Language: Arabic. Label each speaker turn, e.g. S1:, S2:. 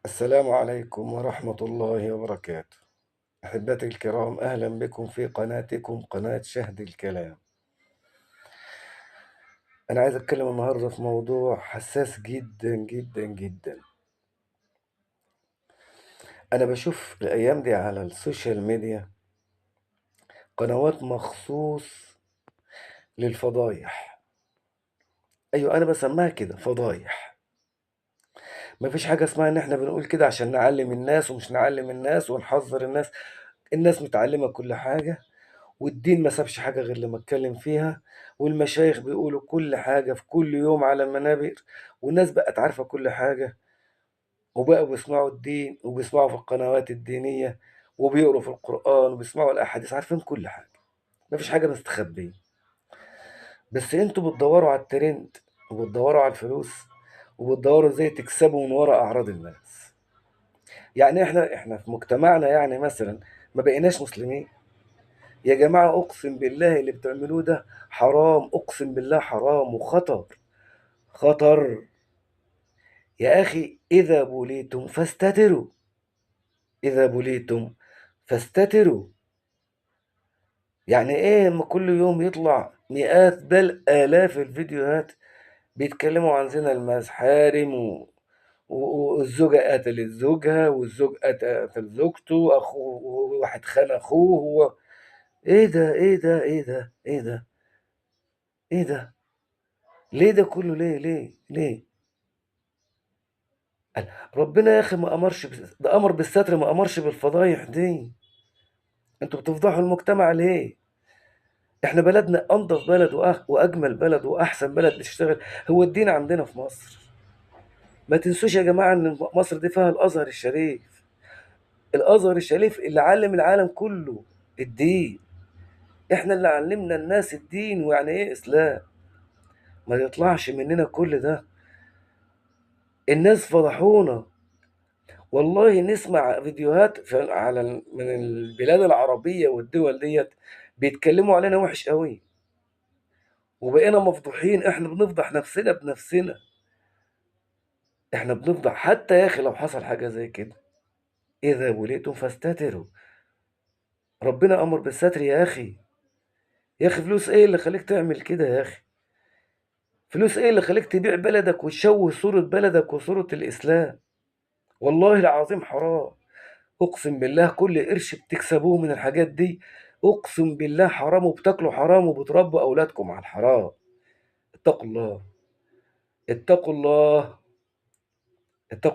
S1: السلام عليكم ورحمة الله وبركاته. أحبتي الكرام، أهلا بكم في قناتكم قناة شهد الكلام. أنا عايز أتكلم النهاردة في موضوع حساس جدا جدا جدا. أنا بشوف الأيام دي على السوشيال ميديا قنوات مخصوص للفضايح. أيوة، أنا بسميها كده فضايح. مفيش حاجة اسمها إن إحنا بنقول كده عشان نعلم الناس ومش نعلم الناس ونحذر الناس. الناس متعلمة كل حاجة، والدين ما سابش حاجة غير لما اتكلم فيها، والمشايخ بيقولوا كل حاجة في كل يوم على المنابر، والناس بقت عارفة كل حاجة، وبقوا بيسمعوا الدين وبيسمعوا في القنوات الدينية وبيقروا في القرآن وبيسمعوا الأحاديث، عارفين كل حاجة، مفيش حاجة مستخبية. بس انتوا بتدوروا على الترند وبتدوروا على الفلوس وبتدوروا ازاي تكسبوا من وراء أعراض الناس. يعني احنا في مجتمعنا، يعني مثلا ما بقيناش مسلمين. يا جماعة أقسم بالله اللي بتعملوه ده حرام، أقسم بالله حرام وخطر. خطر. يا أخي إذا بليتم فاستتروا، إذا بليتم فاستتروا. يعني إيه اما كل يوم يطلع مئات بل آلاف الفيديوهات بيتكلموا عن زنا المحارم والزوجة قتلت زوجها والزوج قتل زوجته، أخوه وواحد خان أخوه إيه ده إيه ده إيه ده إيه ده إيه ده؟ ليه ده كله؟ ليه؟ قال ربنا يا اخي ما امرش ده امر بالستر، ما امرش بالفضايح دي. انتوا بتفضحوا المجتمع ليه؟ احنا بلدنا انضف بلد واجمل بلد واحسن بلد تشتغل. هو الدين عندنا في مصر. ما تنسوش يا جماعه ان مصر دي فيها الازهر الشريف. الازهر الشريف اللي علم العالم كله الدين. احنا اللي علمنا الناس الدين ويعني ايه اسلام. ما يطلعش مننا كل ده. الناس فضحونا. والله نسمع فيديوهات من البلاد العربية والدول ديت بيتكلموا علينا وحش قوي، وبقينا مفضوحين. احنا بنفضح نفسنا بنفسنا. احنا بنفضح حتى يا اخي لو حصل حاجة زي كده، اذا بليتم فاستتروا. ربنا امر بالستر يا اخي. يا اخي فلوس ايه اللي خليك تعمل كده يا اخي؟ فلوس ايه اللي خليك تبيع بلدك وتشوه صورة بلدك وصورة الاسلام؟ والله العظيم حرام. اقسم بالله كل قرش بتكسبوه من الحاجات دي اقسم بالله حرام، وبتاكلوا حرام وبتربوا اولادكم على الحرام. اتقوا الله. اتقوا الله. اتقوا